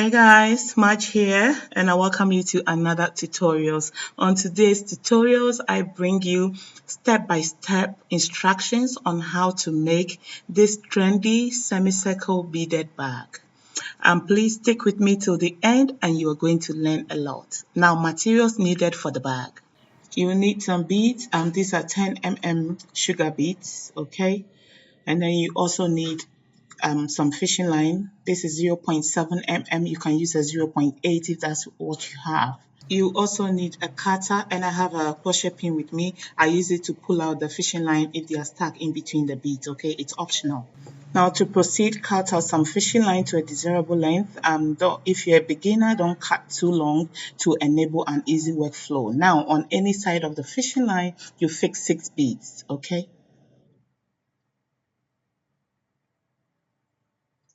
Hi guys, Marge here, and I welcome you to another tutorials. On today's tutorials, I bring you step-by-step instructions on how to make this trendy semicircle beaded bag. Please stick with me till the end and you are going to learn a lot. Now, materials needed for the bag. You will need some beads, and these are 10 mm sugar beads, okay? And then you also need some fishing line. This is 0.7 mm. You can use a 0.8 if that's what you have. You also need a cutter, and I have a crochet pin with me. I use it to pull out the fishing line if they are stuck in between the beads, okay? It's optional. Now to proceed, cut out some fishing line to a desirable length. If you're a beginner, don't cut too long to enable an easy workflow. Now on any side of the fishing line, you fix 6 beads, okay?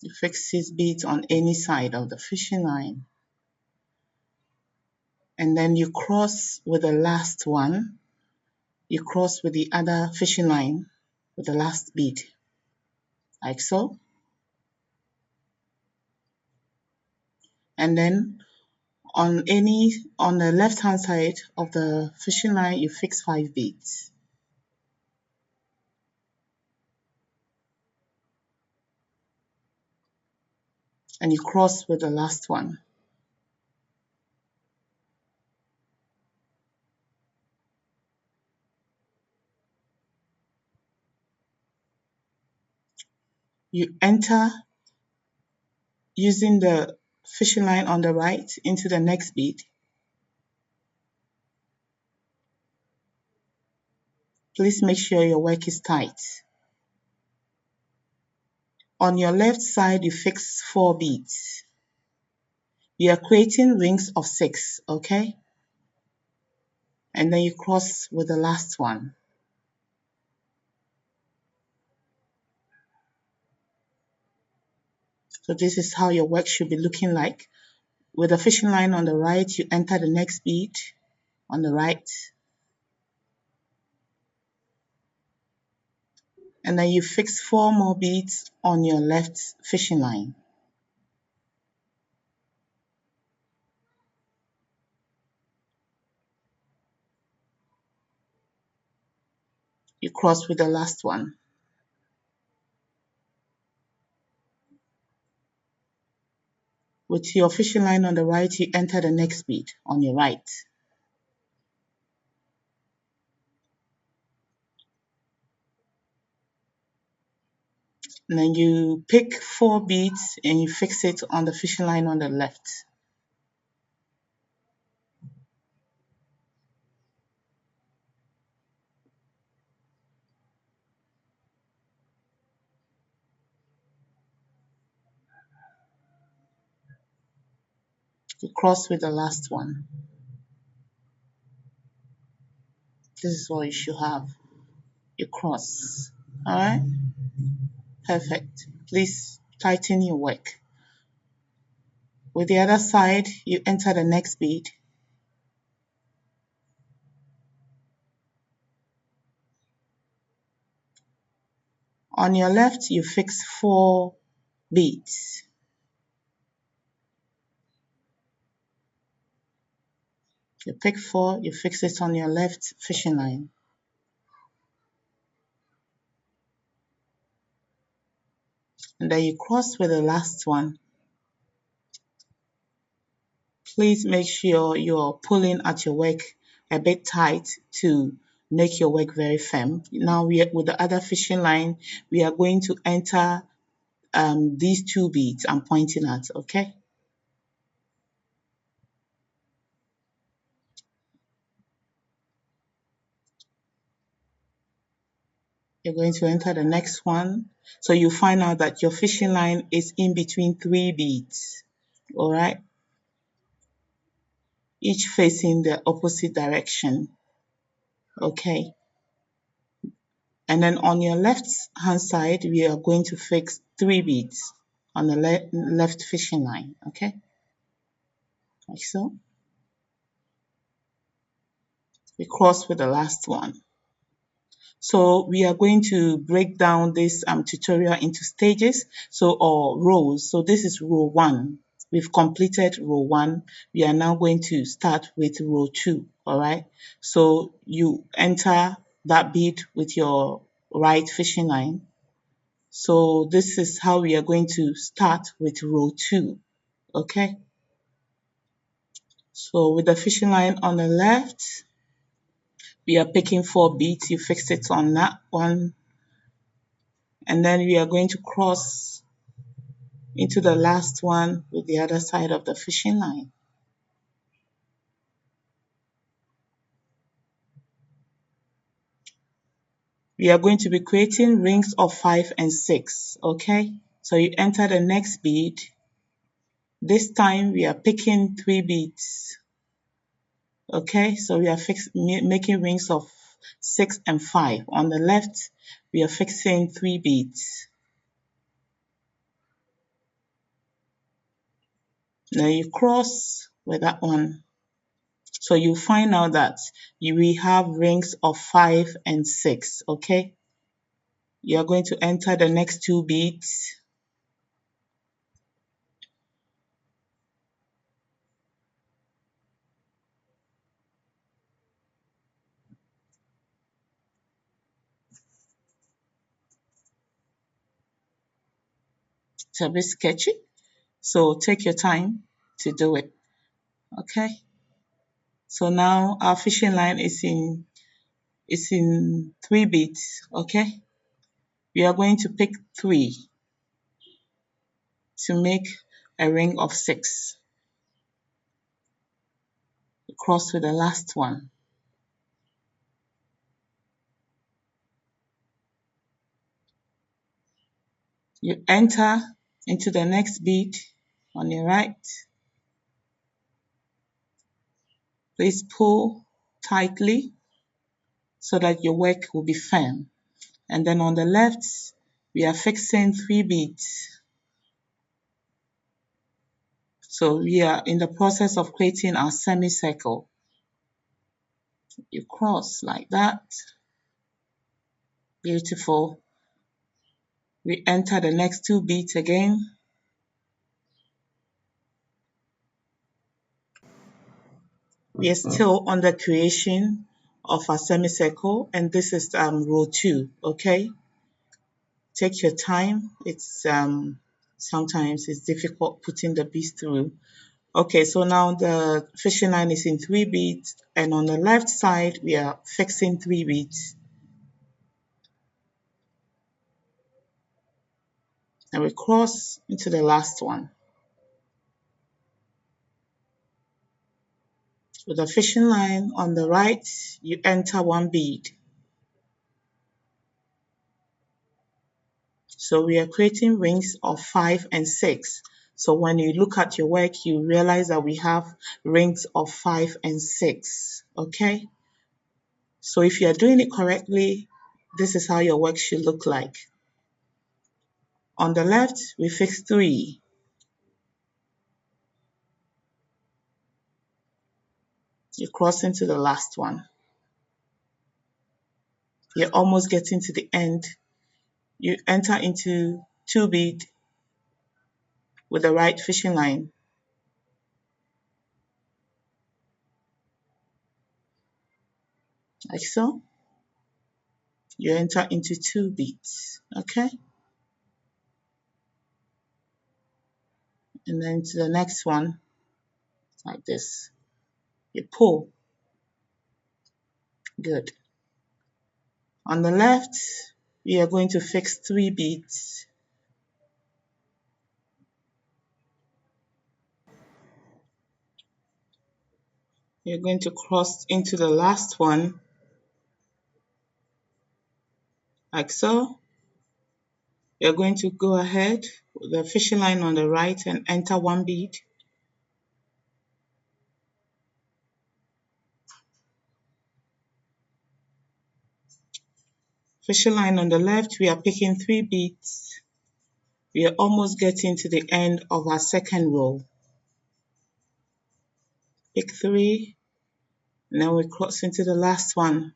You fix 6 beads on any side of the fishing line. And then you cross with the last one. You cross with the other fishing line with the last bead, like so. And then on the left hand side of the fishing line, you fix 5 beads. And you cross with the last one. You enter using the fishing line on the right into the next bead. Please make sure your work is tight. On your left side, you fix 4 beads. You are creating rings of 6, okay? And then you cross with the last one. So this is how your work should be looking like. With the fishing line on the right, you enter the next bead on the right. And then you fix 4 more beads on your left fishing line. You cross with the last one. With your fishing line on the right, you enter the next bead on your right. And then you pick 4 beads and you fix it on the fishing line on the left. You cross with the last one. This is what you should have. You cross. Alright? Perfect. Please tighten your work. With the other side, you enter the next bead. On your left, you fix 4 beads. You pick 4, you fix it on your left fishing line. And then you cross with the last one. Please make sure you're pulling at your work a bit tight to make your work very firm. Now with the other fishing line, we are going to enter these 2 beads I'm pointing at, okay? You're going to enter the next one. So you find out that your fishing line is in between 3 beads, all right? Each facing the opposite direction, okay? And then on your left hand side, we are going to fix 3 beads on the left fishing line, okay? Like so. We cross with the last one. So we are going to break down this tutorial into stages, or rows. So this is row 1. we've completed row 1. We are now going to start with row 2, all right? So you enter that bead with your right fishing line. So this is how we are going to start with row 2, okay? So with the fishing line on the left, we are picking 4 beads. You fix it on that one. And then we are going to cross into the last one with the other side of the fishing line. We are going to be creating rings of 5 and 6, okay? So you enter the next bead. This time we are picking 3 beads, okay? So we are making rings of 6 and 5. On the left, we are fixing 3 beads. Now you cross with that one. So you find out that we have rings of 5 and 6, okay? You are going to enter the next 2 beads. It's a bit sketchy, so take your time to do it, okay? So now our fishing line is in 3 beads, okay? We are going to pick 3 to make a ring of 6. Cross with the last one. You enter into the next bead on your right. Please pull tightly so that your work will be firm. And then on the left, we are fixing 3 beads. So we are in the process of creating our semicircle. You cross like that. Beautiful. We enter the next 2 beads again. We are still on the creation of a semicircle, and this is row 2, okay? Take your time. It's sometimes it's difficult putting the beads through. Okay, so now the fishing line is in 3 beads, and on the left side we are fixing 3 beads. And we cross into the last one. With the fishing line on the right, you enter 1 bead. So we are creating rings of 5 and 6. So when you look at your work, you realize that we have rings of 5 and 6, okay? So if you are doing it correctly, this is how your work should look like. On the left, we fix 3. You cross into the last one. You're almost getting to the end. You enter into 2 bead with the right fishing line. Like so. You enter into 2 beads, okay? And then to the next one, like this. You pull. Good. On the left, we are going to fix 3 beads. You're going to cross into the last one, like so. You're going to go ahead with the fishing line on the right and enter 1 bead. Fishing line on the left, we are picking 3 beads. We are almost getting to the end of our second row. Pick 3, and then we cross into the last one.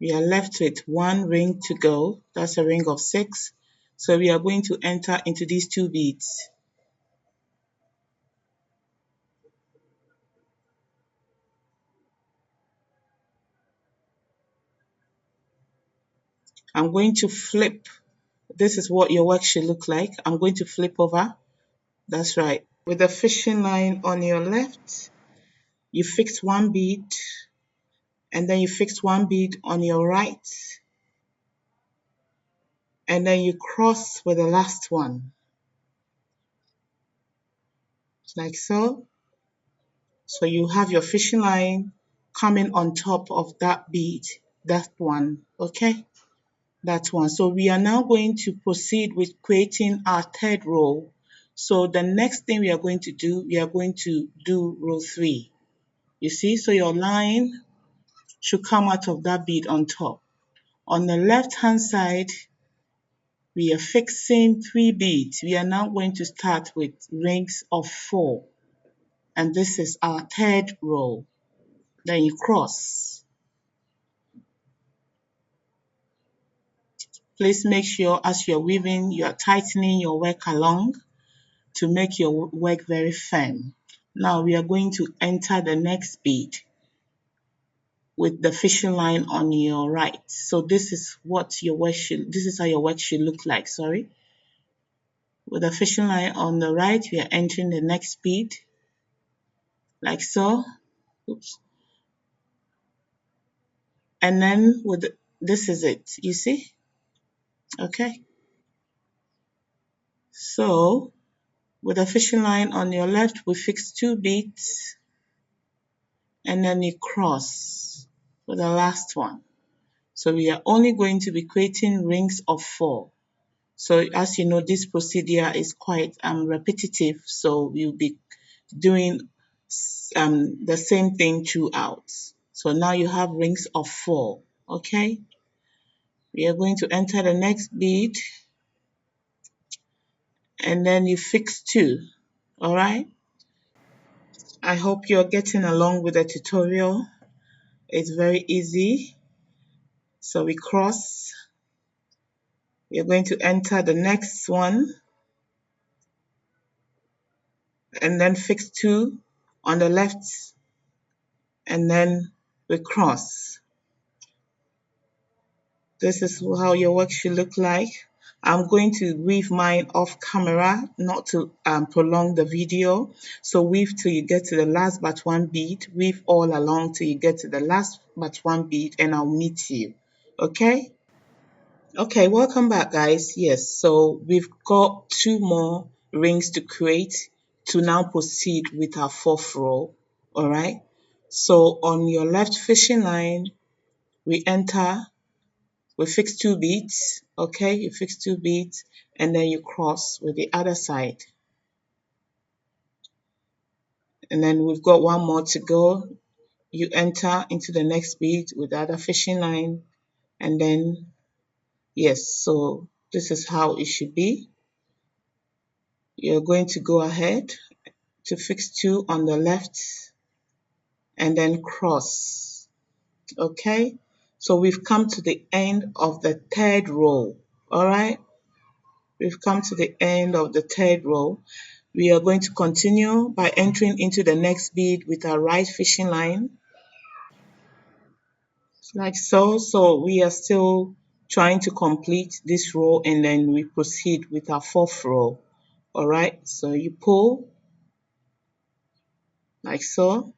We are left with 1 ring to go. That's a ring of 6. So we are going to enter into these 2 beads. I'm going to flip. This is what your work should look like. I'm going to flip over. That's right. With the fishing line on your left, you fix 1 bead, and then you fix 1 bead on your right, and then you cross with the last one, like so. So you have your fishing line coming on top of that bead, that one, okay? That one. So we are now going to proceed with creating our 3rd row. So the next thing we are going to do, we are going to do row 3. You see, so your line should come out of that bead on top. On the left hand side, we are fixing 3 beads. We are now going to start with rings of 4. And this is our 3rd row. Then you cross. Please make sure as you're weaving, you are tightening your work along to make your work very firm. Now we are going to enter the next bead with the fishing line on your right. So this is what your work should, this is how your work should look like, sorry. With the fishing line on the right, we are entering the next bead, like so. Oops. And then with this is it, you see? Okay. So with the fishing line on your left, we fix 2 beads, and then you cross for the last one. So we are only going to be creating rings of 4. So as you know, this procedure is quite repetitive, so we'll be doing the same thing throughout. So now you have rings of 4, okay? We are going to enter the next bead, and then you fix 2, all right? I hope you're getting along with the tutorial. It's very easy. So we cross. We are going to enter the next one, and then fix 2 on the left, and then we cross. This is how your work should look like. I'm going to weave mine off camera, not to prolong the video. So weave till you get to the last but 1 bead, weave all along till you get to the last but 1 bead, and I'll meet you, okay? Okay, welcome back, guys. Yes, so we've got 2 more rings to create to now proceed with our 4th row, all right? So on your left fishing line, we fix 2 beads, okay? You fix 2 beads, and then you cross with the other side. And then we've got 1 more to go. You enter into the next bead with the other fishing line, and then, yes, so this is how it should be. You're going to go ahead to fix 2 on the left, and then cross, okay? So we've come to the end of the 3rd row, all right? We've come to the end of the 3rd row. We are going to continue by entering into the next bead with our right fishing line, like so. So we are still trying to complete this row, and then we proceed with our 4th row, all right? So you pull, like so.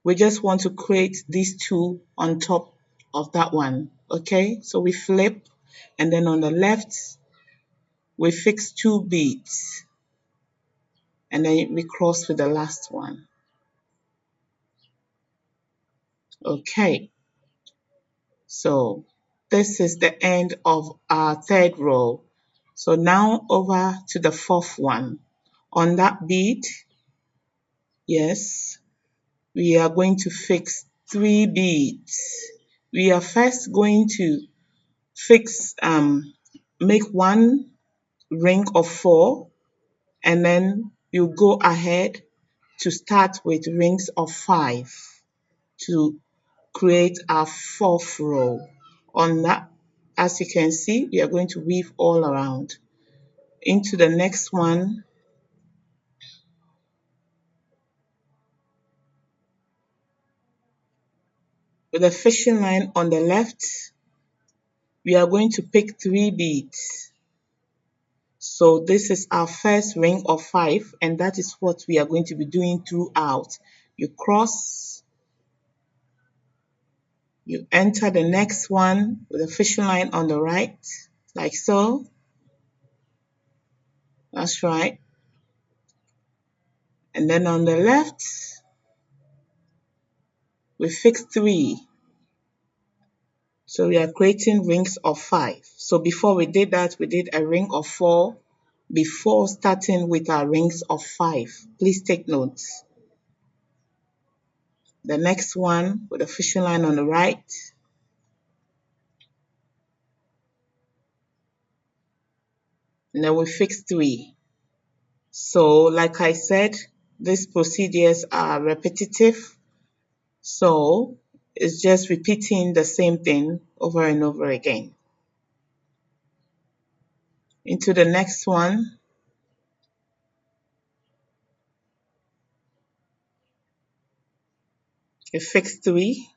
We just want to create these 2 on top of that one, okay? So we flip, and then on the left, we fix 2 beads, and then we cross with the last one. Okay, so this is the end of our 3rd row. So now over to the 4th one. On that bead, yes, we are going to fix 3 beads. We are first going to fix, make 1 ring of 4, and then you go ahead to start with rings of 5 to create our 4th row. On that as you can see, we are going to weave all around. Into the next one, with a fishing line on the left, we are going to pick 3 beads. So this is our first ring of 5, and that is what we are going to be doing throughout. You cross, you enter the next one with a fishing line on the right, like so. That's right. And then on the left, we fix 3. So we are creating rings of 5. So before we did that, we did a ring of 4 before starting with our rings of 5. Please take notes. The next one with a fishing line on the right, and then we fix 3. So like I said, these procedures are repetitive. So it's just repeating the same thing over and over again. Into the next one, we fix 3.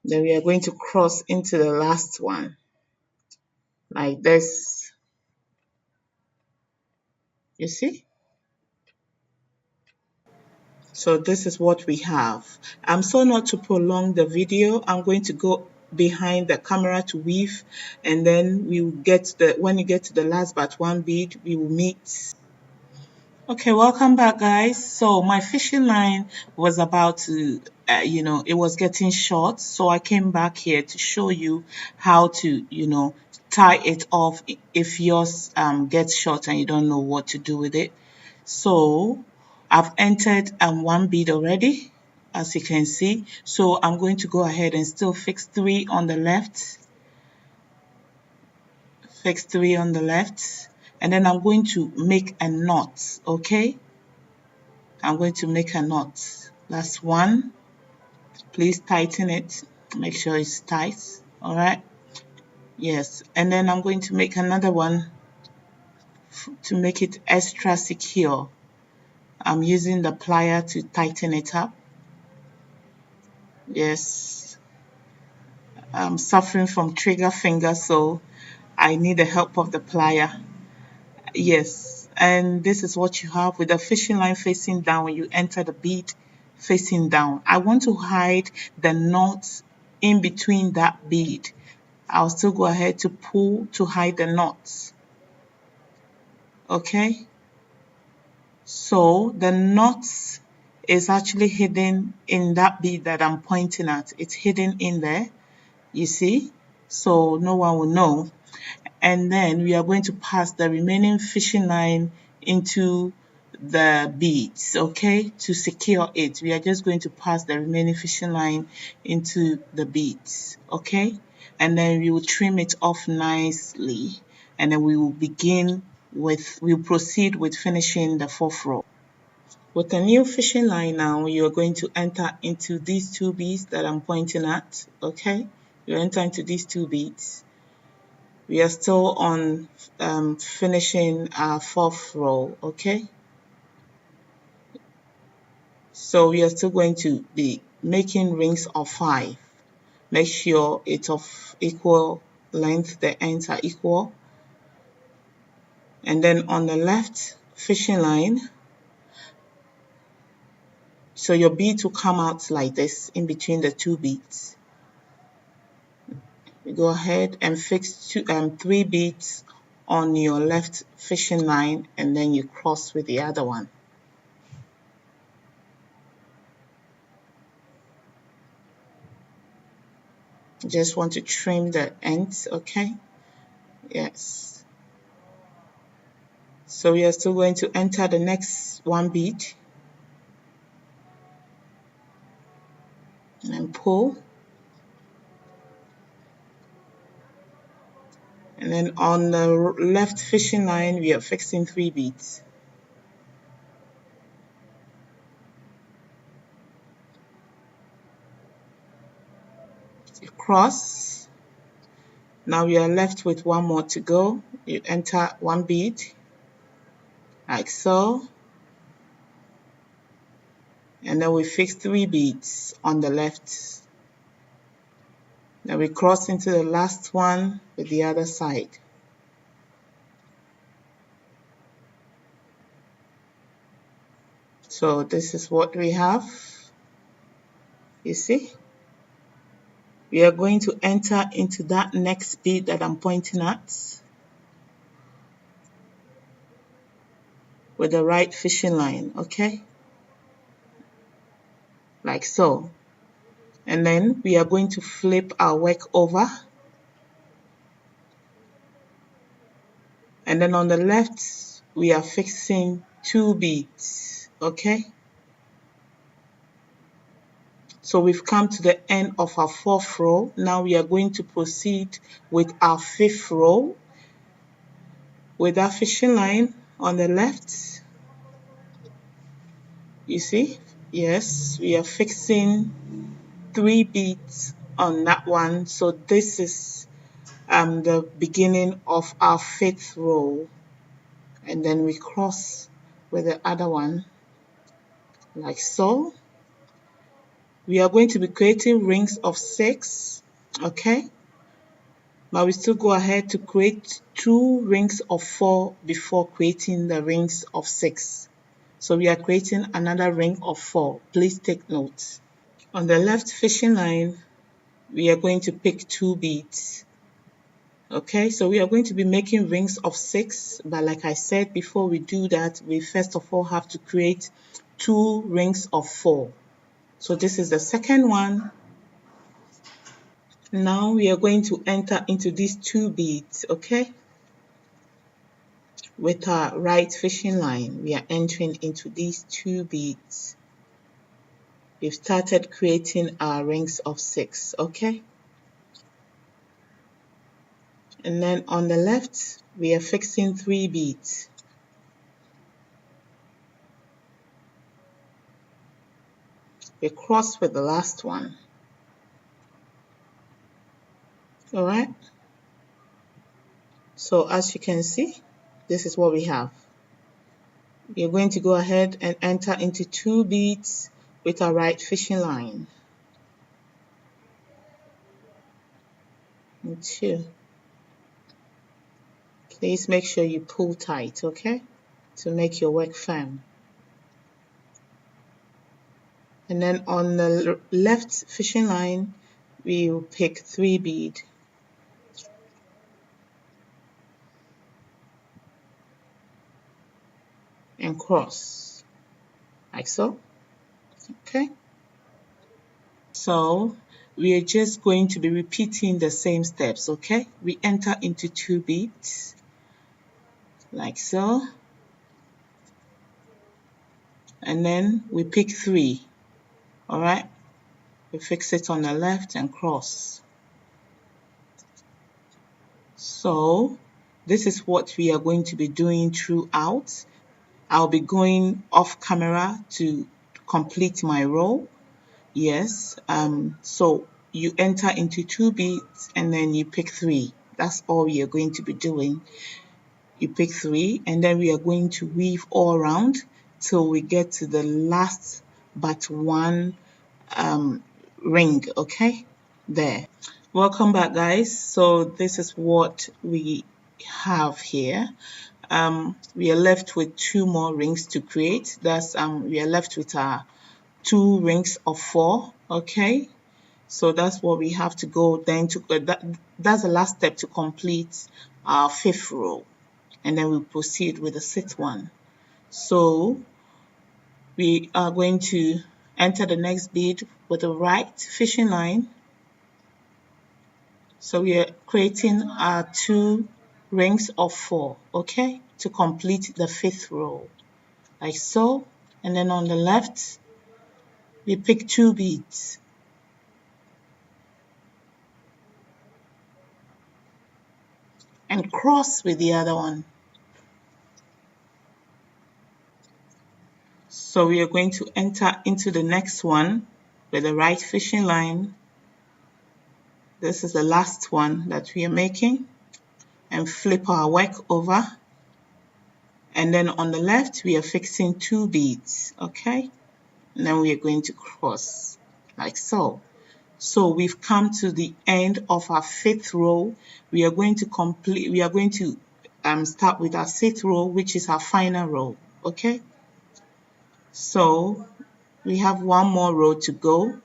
Then we are going to cross into the last one, like this. You see? So this is what we have. So not to prolong the video, I'm going to go behind the camera to weave, and then we will when you get to the last but one bead, we will meet. Okay, welcome back, guys. So my fishing line was about to, it was getting short. So I came back here to show you how to, tie it off if yours gets short and you don't know what to do with it. So I've entered one bead already, as you can see. So I'm going to go ahead and still fix 3 on the left. Fix 3 on the left. And then I'm going to make a knot, okay? I'm going to make a knot. That's 1. Please tighten it. Make sure it's tight. All right. Yes. And then I'm going to make another one to make it extra secure. I'm using the plier to tighten it up. Yes. I'm suffering from trigger finger, so I need the help of the plier. Yes. And this is what you have with the fishing line facing down when you enter the bead facing down. I want to hide the knots in between that bead. I'll still go ahead to pull to hide the knots. Okay? So the knots is actually hidden in that bead that I'm pointing at. It's hidden in there, you see? So no one will know. And then we are going to pass the remaining fishing line into the beads, okay, to secure it. We are just going to pass the remaining fishing line into the beads, okay, and then we will trim it off nicely, and then we'll proceed with finishing the 4th row. With a new fishing line now, you're going to enter into these 2 beads that I'm pointing at, okay? You enter into these 2 beads. We are still on finishing our 4th row, okay? So we are still going to be making rings of 5. Make sure it's of equal length, the ends are equal. And then on the left fishing line, so your beads will come out like this in between the 2 beads. You go ahead and fix 3 beads on your left fishing line, and then you cross with the other one. Just want to trim the ends, okay? Yes. So we are still going to enter the next 1 bead and pull. And then on the left fishing line, we are fixing 3 beads. You cross. Now you are left with one more to go. You enter one bead, like so. And then we fix 3 beads on the left. Then we cross into the last one with the other side. So this is what we have. You see? We are going to enter into that next bead that I'm pointing at with the right fishing line, okay? Like so. And then we are going to flip our work over. And then on the left, we are fixing 2 beads, okay? So we've come to the end of our 4th row. Now we are going to proceed with our 5th row with our fishing line on the left. You see? Yes, we are fixing 3 beads on that one. So this is the beginning of our 5th row. And then we cross with the other one like so. We are going to be creating rings of 6, okay? But we still go ahead to create 2 rings of 4 before creating the rings of 6. So we are creating another ring of 4. Please take note. On the left fishing line, we are going to pick 2 beads. Okay, so we are going to be making rings of 6, but like I said, before we do that, we first of all have to create 2 rings of 4. So this is the second one. Now we are going to enter into these 2 beads, okay? With our right fishing line, we are entering into these 2 beads. We've started creating our rings of 6, okay? And then on the left, we are fixing 3 beads. We cross with the last one. Alright? So as you can see, this is what we have. We are going to go ahead and enter into 2 beads with our right fishing line. And 2. Please make sure you pull tight, okay? To make your work firm. And then on the left fishing line, we will pick 3 bead. And cross, like so, okay? So we are just going to be repeating the same steps, okay? We enter into 2 beads, like so, and then we pick 3, alright? We fix it on the left and cross. So this is what we are going to be doing throughout. I'll be going off camera to complete my row. Yes, so you enter into 2 beads and then you pick 3. That's all we are going to be doing. You pick 3 and then we are going to weave all around till we get to the last but one ring, okay? There. Welcome back, guys. So this is what we have here. We are left with 2 more rings to create. That's we are left with our 2 rings of 4, okay? So that's what we have to go then to that's the last step to complete our 5th row, and then we'll proceed with the 6th one. So we are going to enter the next bead with the right fishing line. So we are creating our 2 rings of 4, okay, to complete the 5th row, like so. And then on the left, we pick 2 beads. And cross with the other one. So we are going to enter into the next one with the right fishing line. This is the last one that we are making, and flip our work over, and then on the left we are fixing 2 beads, okay, and then we are going to cross like so. So we've come to the end of our 5th row. We are going to start with our 6th row, which is our final row, okay. So we have one more row to go.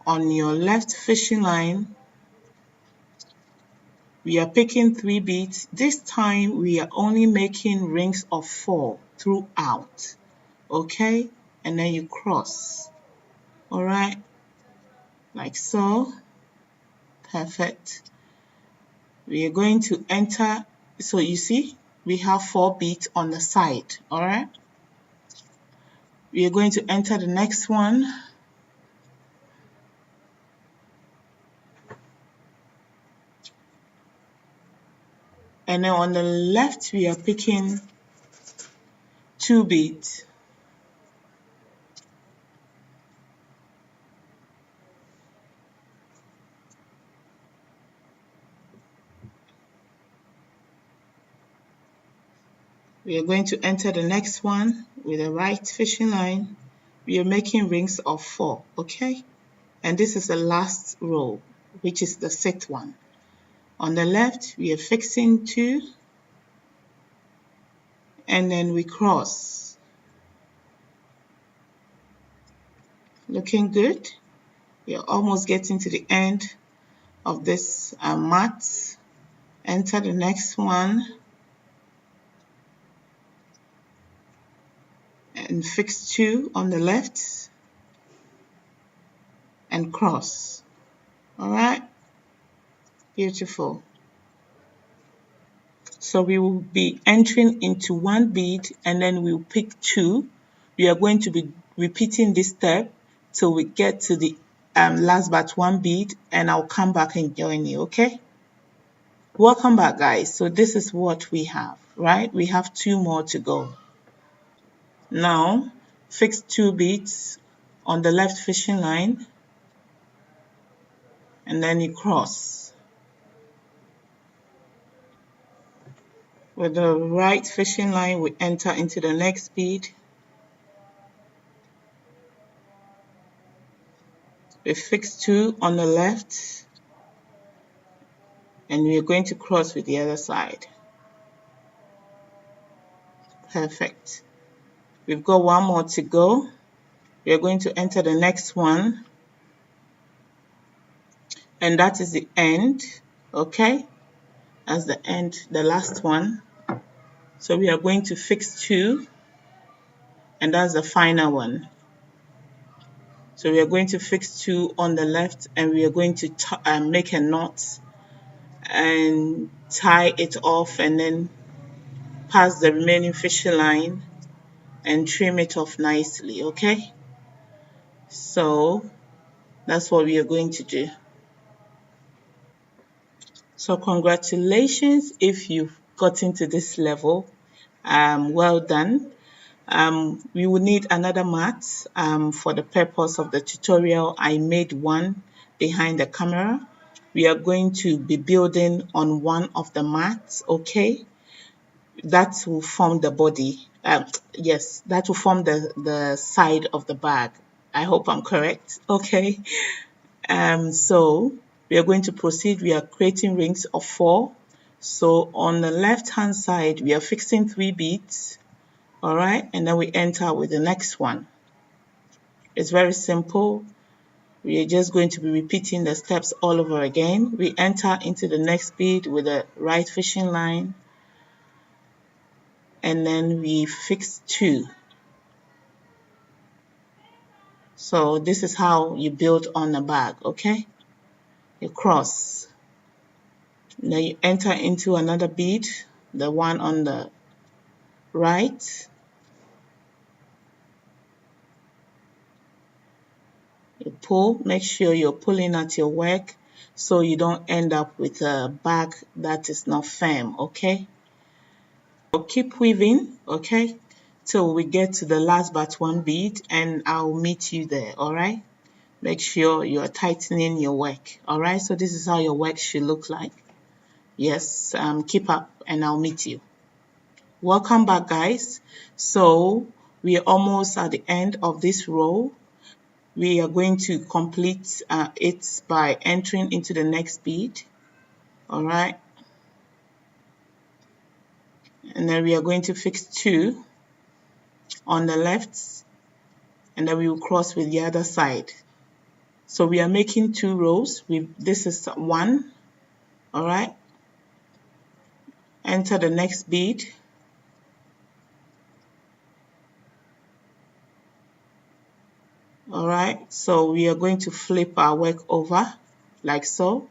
On your left fishing line, we are picking 3 beads. This time we are only making rings of 4 throughout, okay, and then you cross, all right, like so. Perfect. We are going to enter, so you see we have 4 beads on the side, all right. We are going to enter the next one, and then on the left we are picking 2 beads. We are going to enter the next one with the right fishing line. We are making rings of 4, okay? And this is the last row, which is the 6th one. On the left, we are fixing 2, and then we cross. Looking good. We are almost getting to the end of this mat. Enter the next one, and fix 2 on the left, and cross. All right, beautiful. So we will be entering into 1 bead, and then we'll pick 2. We are going to be repeating this step till we get to the last but 1 bead, and I'll come back and join you, okay? Welcome back, guys. So this is what we have, right? We have 2 more to go. Now, fix 2 beads on the left fishing line, and then you cross. With the right fishing line, we enter into the next bead. We fix 2 on the left, and we are going to cross with the other side. Perfect. We've got 1 more to go. We are going to enter the next one, and that is the end, okay? That's the end, the last one. So we are going to fix 2, and that's the final one. So we are going to fix 2 on the left, and we are going to make a knot and tie it off, and then pass the remaining fishing line and trim it off nicely, okay? So that's what we are going to do. So congratulations if you've gotten to this level. Well done. We will need another mat. For the purpose of the tutorial, I made one behind the camera. We are going to be building on one of the mats, okay? That will form the body. Yes, that will form the side of the bag. I hope I'm correct, okay? So we are going to proceed. We are creating rings of 4. So on the left hand side, we are fixing 3 beads, all right, and then we enter with the next one. It's very simple. We are just going to be repeating the steps all over again. We enter into the next bead with the right fishing line, and then we fix 2. So this is how you build on a bag, okay? You cross. Then you enter into another bead, the one on the right. You pull, make sure you're pulling at your work so you don't end up with a bag that is not firm, okay? So keep weaving, okay, till we get to the last but 1 bead, and I'll meet you there, all right? Make sure you are tightening your work. All right, so this is how your work should look like. Yes, keep up and I'll meet you. Welcome back, guys. So we are almost at the end of this row. We are going to complete it by entering into the next bead. All right, and then we are going to fix 2 on the left, and then we will cross with the other side. So we are making 2 rows. This is 1. All right, enter the next bead. All right, so we are going to flip our work over like so,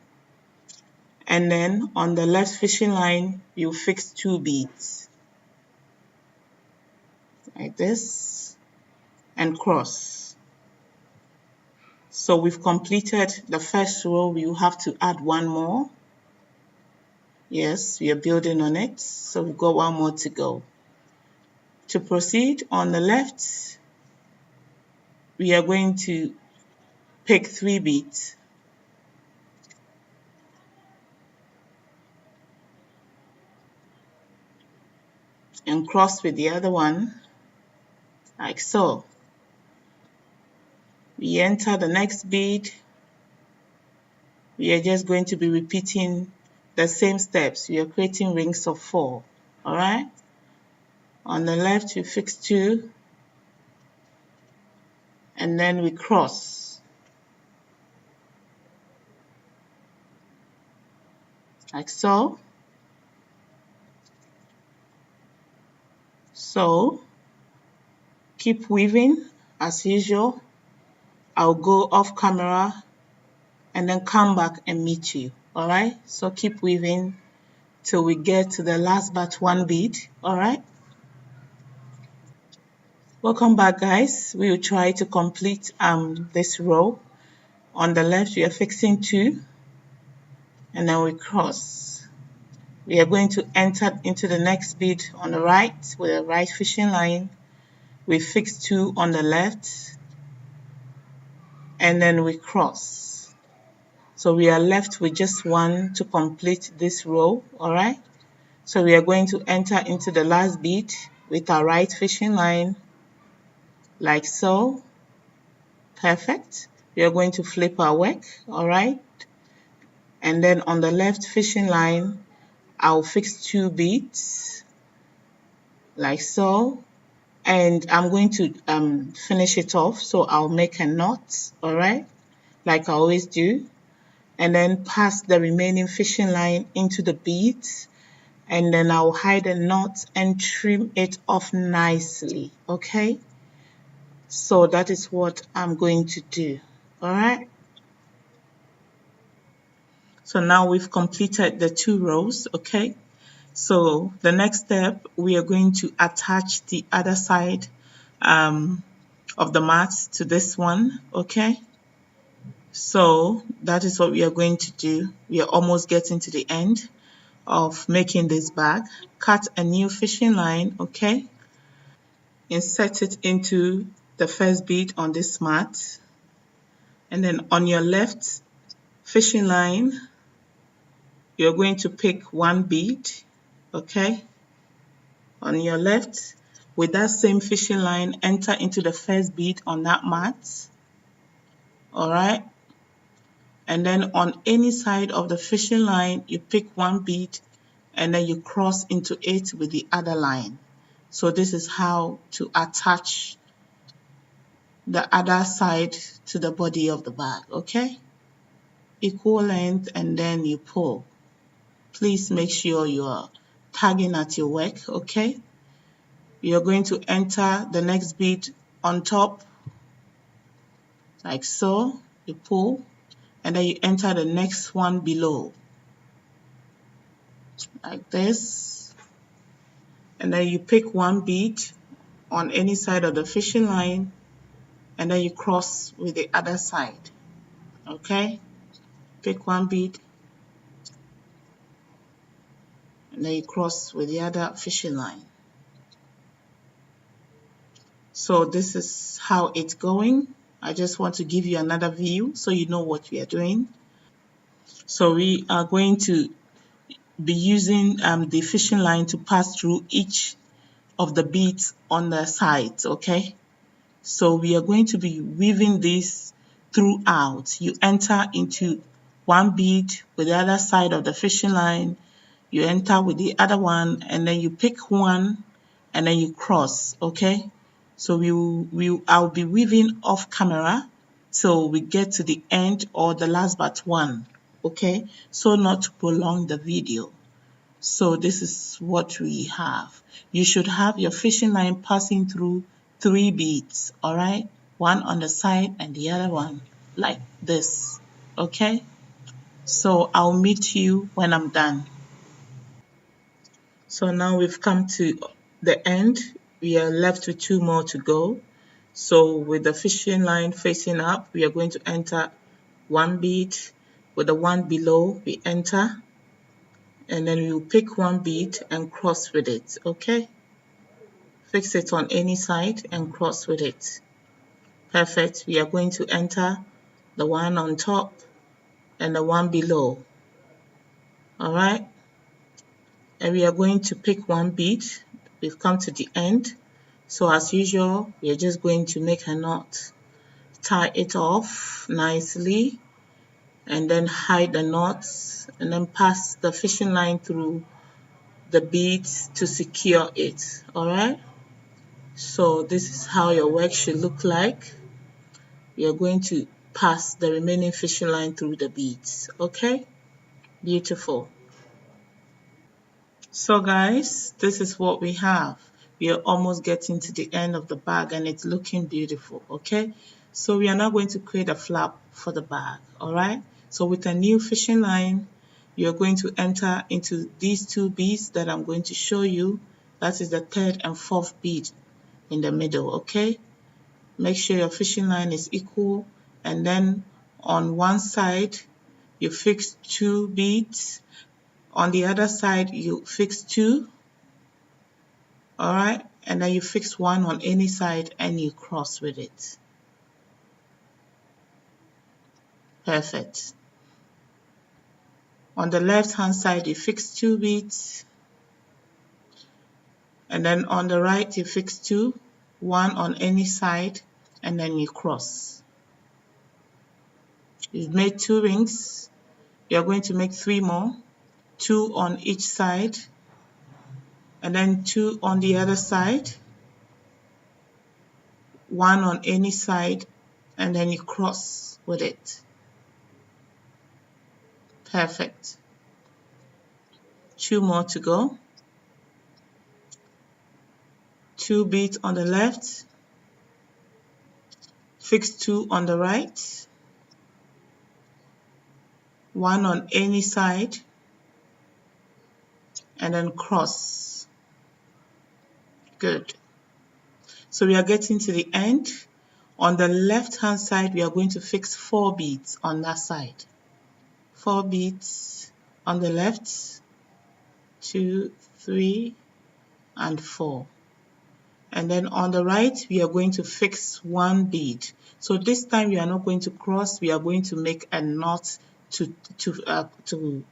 and then on the left fishing line you fix 2 beads like this and cross. So we've completed the first row. We will have to add 1 more. Yes, we are building on it, so we've got 1 more to go. To proceed, on the left we are going to pick 3 beads and cross with the other one like so. We enter the next bead. We are just going to be repeating the same steps. We are creating rings of 4. All right, on the left we fix 2 and then we cross like so. So keep weaving as usual. I'll go off camera and then come back and meet you. All right, so keep weaving till we get to the last but 1 bead. All right, welcome back, guys. We will try to complete this row. On the left we are fixing 2 and then we cross. We are going to enter into the next bead on the right with a right fishing line. We fix 2 on the left and then we cross. So we are left with just 1 to complete this row. All right, so we are going to enter into the last bead with our right fishing line like so. Perfect. We are going to flip our work. All right, and then on the left fishing line I'll fix 2 beads like so, and I'm going to finish it off, so I'll make a knot. All right, like I always do, and then pass the remaining fishing line into the beads, and then I'll hide the knot and trim it off nicely. Okay, so that is what I'm going to do. All right, so now we've completed the 2 rows. Okay, so the next step, we are going to attach the other side of the mat to this one. Okay, so that is what we are going to do. We are almost getting to the end of making this bag. Cut a new fishing line. Okay, insert it into the first bead on this mat, and then on your left fishing line you're going to pick 1 bead. Okay, on your left, with that same fishing line, enter into the first bead on that mat. All right, and then on any side of the fishing line you pick 1 bead and then you cross into it with the other line. So this is how to attach the other side to the body of the bag. Okay, equal length and then you pull. Please make sure you are tagging at your work. Okay, you're going to enter the next bead on top like so. You pull and then you enter the next one below like this, and then you pick 1 bead on any side of the fishing line and then you cross with the other side. Okay, pick 1 bead and then you cross with the other fishing line. So this is how it's going. I just want to give you another view so you know what we are doing. So we are going to be using the fishing line to pass through each of the beads on the sides, okay? So we are going to be weaving this throughout. You enter into one bead with the other side of the fishing line, you enter with the other one, and then you pick one and then you cross, okay? So I'll be weaving off camera till we get to the end or the last but one, okay? So not to prolong the video. So this is what we have. You should have your fishing line passing through 3 beads, all right? One on the side and the other one like this, okay? So I'll meet you when I'm done. So now we've come to the end. We are left with 2 more to go. So with the fishing line facing up, we are going to enter 1 bead. With the one below, we enter, and then we'll pick 1 bead and cross with it, okay? Fix it on any side and cross with it. Perfect. We are going to enter the one on top and the one below. All right. And we are going to pick 1 bead. We've come to the end. So as usual, we are just going to make a knot. Tie it off nicely and then hide the knots and then pass the fishing line through the beads to secure it. All right. So this is how your work should look like. We are going to pass the remaining fishing line through the beads, okay? Beautiful. So guys, this is what we have. We are almost getting to the end of the bag and it's looking beautiful, okay? So we are now going to create a flap for the bag, all right? So with a new fishing line, you're going to enter into these 2 beads that I'm going to show you. That is the 3rd and 4th bead in the middle, okay? Make sure your fishing line is equal, and then on one side you fix 2 beads, on the other side you fix 2, all right, and then you fix 1 on any side and you cross with it. Perfect. On the left hand side you fix 2 beads, and then on the right you fix 2, 1 on any side, and then you cross. You've made 2 rings. You're going to make 3 more, 2 on each side, and then 2 on the other side, 1 on any side, and then you cross with it. Perfect. 2 more to go. 2 beads on the left, fix 2 on the right, 1 on any side, and then cross. Good. So we are getting to the end. On the left hand side, we are going to fix 4 beads on that side. 4 beads on the left, 2, 3, and 4. And then on the right, we are going to fix 1 bead. So this time we are not going to cross, we are going to make a knot to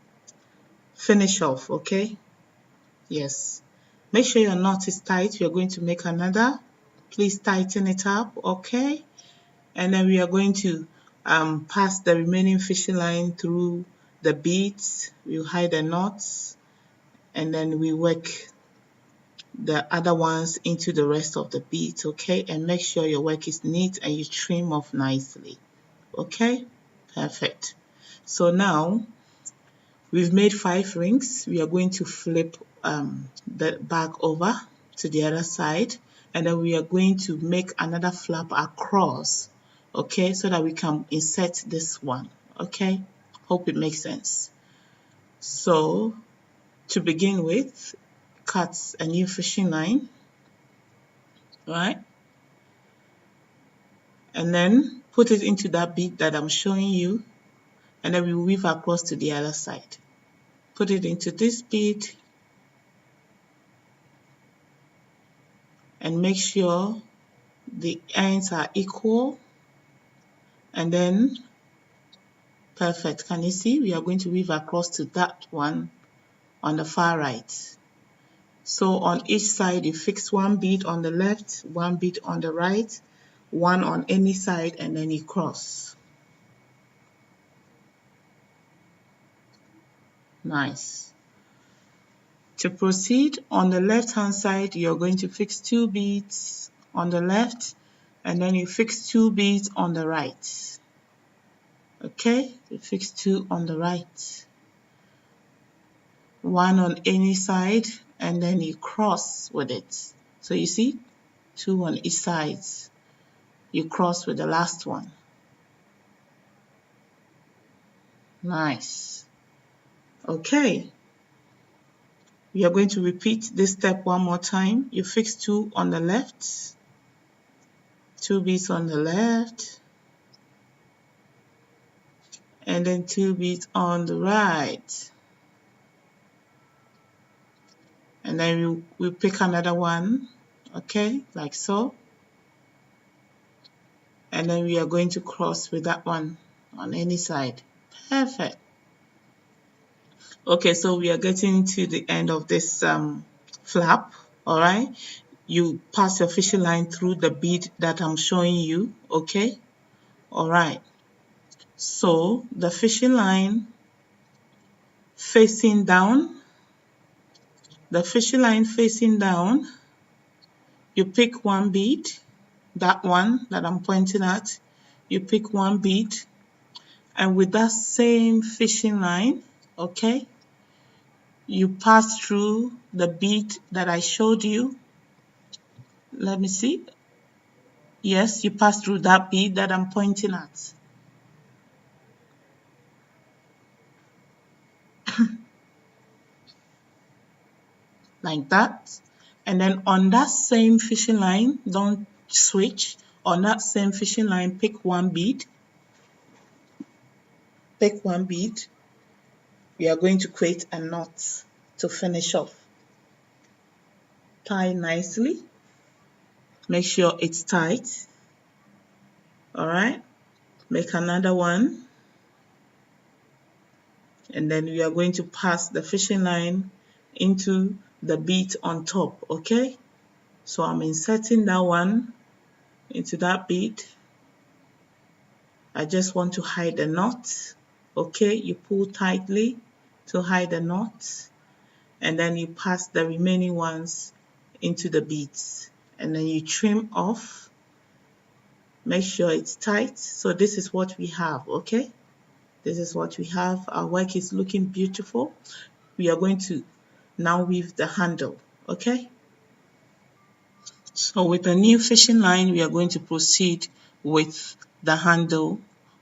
finish off, okay? Yes. Make sure your knot is tight. We are going to make another. Please tighten it up, okay? And then we are going to pass the remaining fishing line through the beads. We'll hide the knots, and then we work the other ones into the rest of the beads, okay? And make sure your work is neat and you trim off nicely, okay? Perfect. So now we've made 5 rings. We are going to flip the bag over to the other side, and then we are going to make another flap across, okay, so that we can insert this one, okay? Hope it makes sense. So to begin with, cut a new fishing line, right? And then put it into that bead that I'm showing you, and then we weave across to the other side. Put it into this bead and make sure the ends are equal. and then perfect. Can you see? We are going to weave across to that one on the far right. So on each side, you fix one bead on the left, one bead on the right, one on any side, and then you cross. Nice. To proceed, on the left hand side, you're going to fix 2 beads on the left, and then you fix 2 beads on the right. Okay, you fix 2 on the right, one on any side, and then you cross with it. So you see, 2 on each side. You cross with the last one. Nice. Okay, we are going to repeat this step one more time. You fix 2 on the left, 2 beads on the left, and then 2 beads on the right. And then we pick another one, okay, like so. And then we are going to cross with that one on any side. Perfect. Okay, so we are getting to the end of this flap, all right? You pass your fishing line through the bead that I'm showing you, okay? All right. So the fishing line facing down, you pick one bead, that one that I'm pointing at, you pick one bead, and with that same fishing line, okay, you pass through the bead that I showed you. Let me see. Yes, you pass through that bead that I'm pointing at. Like that. And then on that same fishing line, don't switch. On that same fishing line, pick one bead. Pick one bead. We are going to create a knot to finish off. Tie nicely. Make sure it's tight. All right. Make another one. And then we are going to pass the fishing line into the bead on top, okay? So I'm inserting that one into that bead. I just want to hide the knot, okay? You pull tightly to hide the knot, and then you pass the remaining ones into the beads, and then you trim off. Make sure it's tight. So this is what we have, okay? This is what we have. Our work is looking beautiful. We are going to now weave the handle, okay? So with the new fishing line, we are going to proceed with the handle.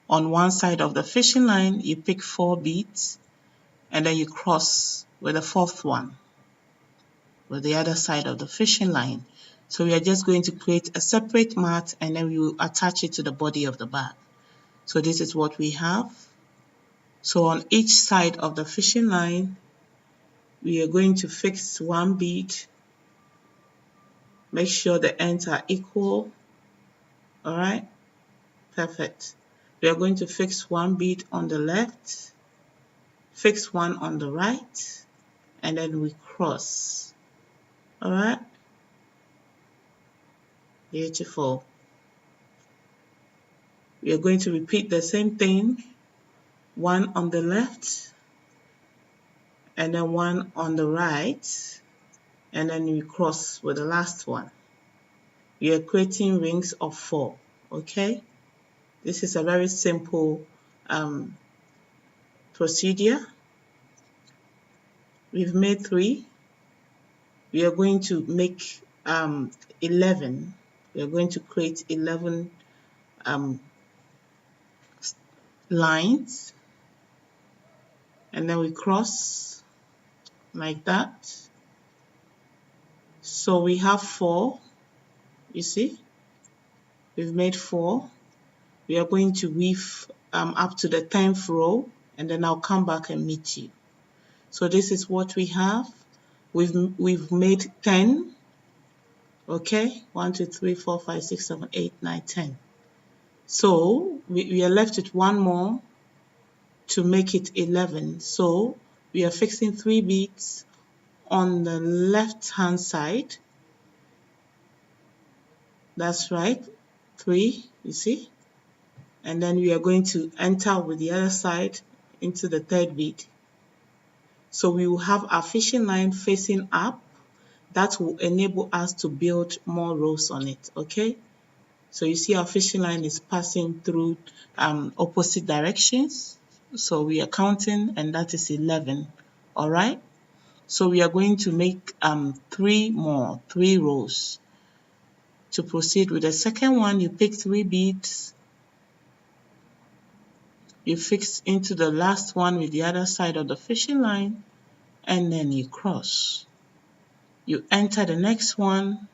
On one side of the fishing line, you pick 4 beads, and then you cross with the 4th one with the other side of the fishing line. So we are just going to create a separate mat, and then we will attach it to the body of the bag. So this is what we have. So on each side of the fishing line, we are going to fix 1 bead. Make sure the ends are equal. All right, perfect. We are going to fix 1 bead on the left, fix 1 on the right, and then we cross. All right, beautiful. We are going to repeat the same thing, 1 on the left, and then 1 on the right, and then we cross with the last one. We are creating rings of 4, okay? This is a very simple procedure. We've made 3. We are going to make 11. We are going to create 11 lines, and then we cross like that. So we have 4, you see, we've made 4. We are going to weave up to the 10th row, and then I'll come back and meet you. So this is what we have. We've made 10, okay, 1, 2, 3, 4, 5, 6, 7, 8, 9, 10. So we are left with one more to make it 11. So we are fixing 3 beads on the left hand side. That's right, 3, you see. And then we are going to enter with the other side into the third bead. So we will have our fishing line facing up. That will enable us to build more rows on it, okay? So you see our fishing line is passing through opposite directions. So we are counting, and that is 11, all right? So we are going to make 3 rows. To proceed with the second one, you pick 3 beads, you fix into the last one with the other side of the fishing line, and then you cross. You enter the next one.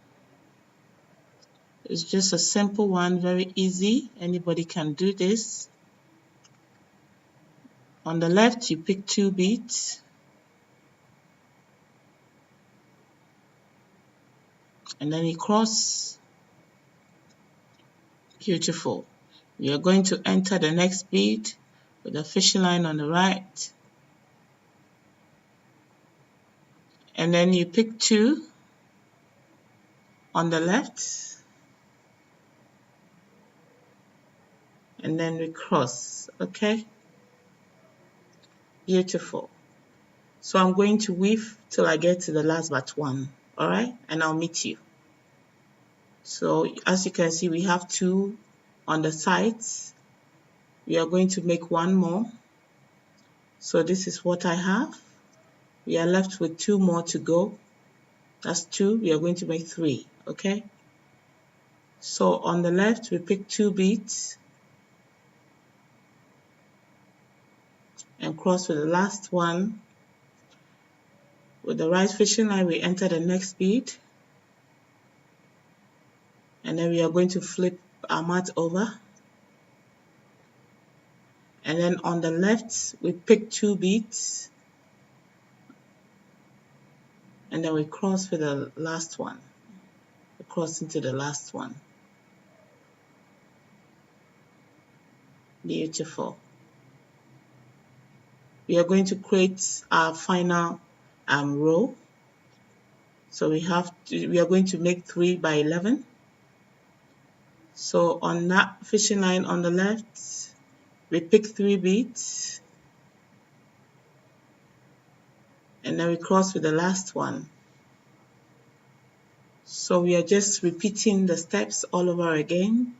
It's just a simple one, very easy. Anybody can do this. On the left, you pick 2 beads, and then you cross. Beautiful. We are going to enter the next bead with the fishing line on the right, and then you pick 2 on the left, and then we cross, okay? Beautiful. So I'm going to weave till I get to the last but one, all right? And I'll meet you. So as you can see, we have 2 on the sides. We are going to make 1 more. So this is what I have. We are left with 2 more to go. That's 2. We are going to make 3, okay? So on the left, we pick 2 beads and cross with the last one. With the right fishing line, we enter the next bead. And then we are going to flip our mat over. And then on the left, we pick 2 beads. And then we cross with the last one. We cross into the last one. Beautiful. We are going to create our final row. So we are going to make 3 by 11. So on that fishing line on the left, we pick 3 beads, and then we cross with the last one. So we are just repeating the steps all over again.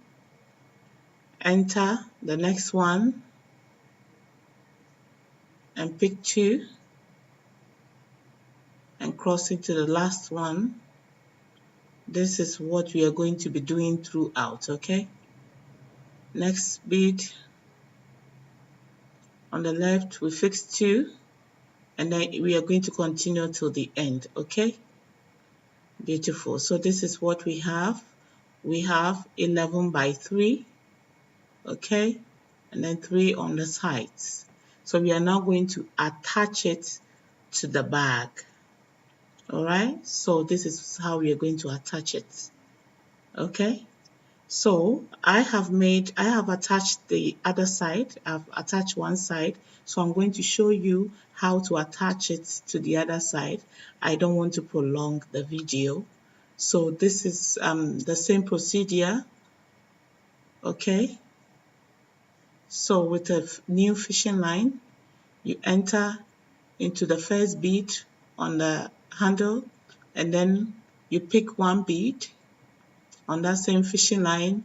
Enter the next one and pick 2 and cross into the last one. This is what we are going to be doing throughout, okay? Next bead on the left, we fix 2, and then we are going to continue till the end, okay? Beautiful. So this is what we have. We have 11 by 3, okay? And then 3 on the sides. So we are now going to attach it to the bag. All right, so this is how we are going to attach it. Okay, so I have attached the other side. I've attached one side, so I'm going to show you how to attach it to the other side. I don't want to prolong the video, so this is the same procedure. Okay, so with a new fishing line, you enter into the first bead on the handle, and then you pick 1 bead. On that same fishing line,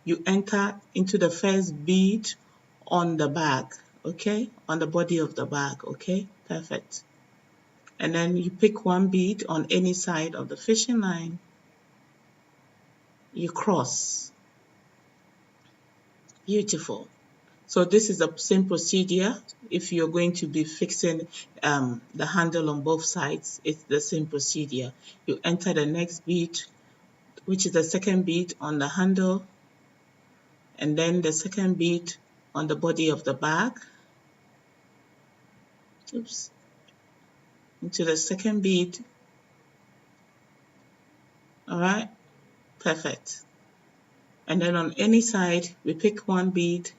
you enter into the first bead on the bag, okay, on the body of the bag, okay, perfect. And then you pick 1 bead on any side of the fishing line, you cross. Beautiful. So this is the same procedure. If you're going to be fixing the handle on both sides, it's the same procedure. You enter the next bead, which is the second bead on the handle, and then the second bead on the body of the bag. Oops. Into the second bead. All right, perfect. And then on any side, we pick 1 bead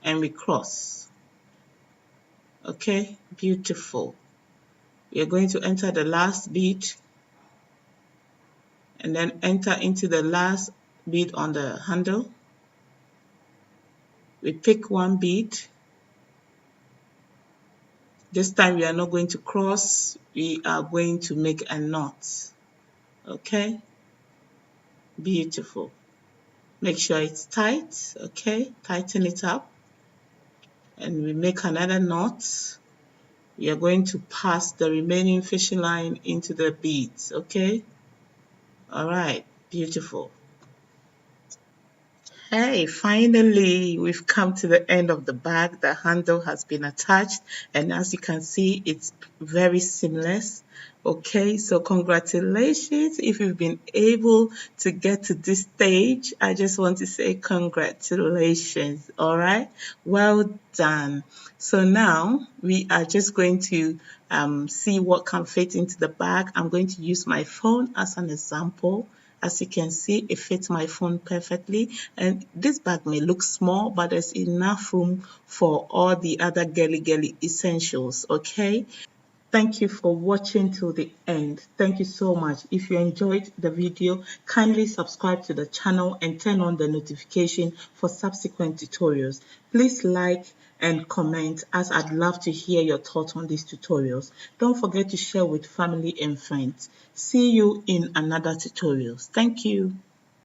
and we cross. Okay, beautiful. We are going to enter the last bead and then enter into the last bead on the handle. We pick one bead. This time we are not going to cross, we are going to make a knot. Okay, beautiful. Make sure it's tight, okay, tighten it up. And we make another knot. We are going to pass the remaining fishing line into the beads, okay? All right, beautiful. Hey, finally, we've come to the end of the bag. The handle has been attached, and as you can see, it's very seamless. Okay, so congratulations if you've been able to get to this stage. I just want to say congratulations. All right, well done. So now we are just going to see what can fit into the bag. I'm going to use my phone as an example. As you can see, it fits my phone perfectly. And this bag may look small, but there's enough room for all the other girly essentials, okay? Thank you for watching till the end. Thank you so much. If you enjoyed the video, kindly subscribe to the channel and turn on the notification for subsequent tutorials. Please like and comment, as I'd love to hear your thoughts on these tutorials. Don't forget to share with family and friends. See you in another tutorials. Thank you.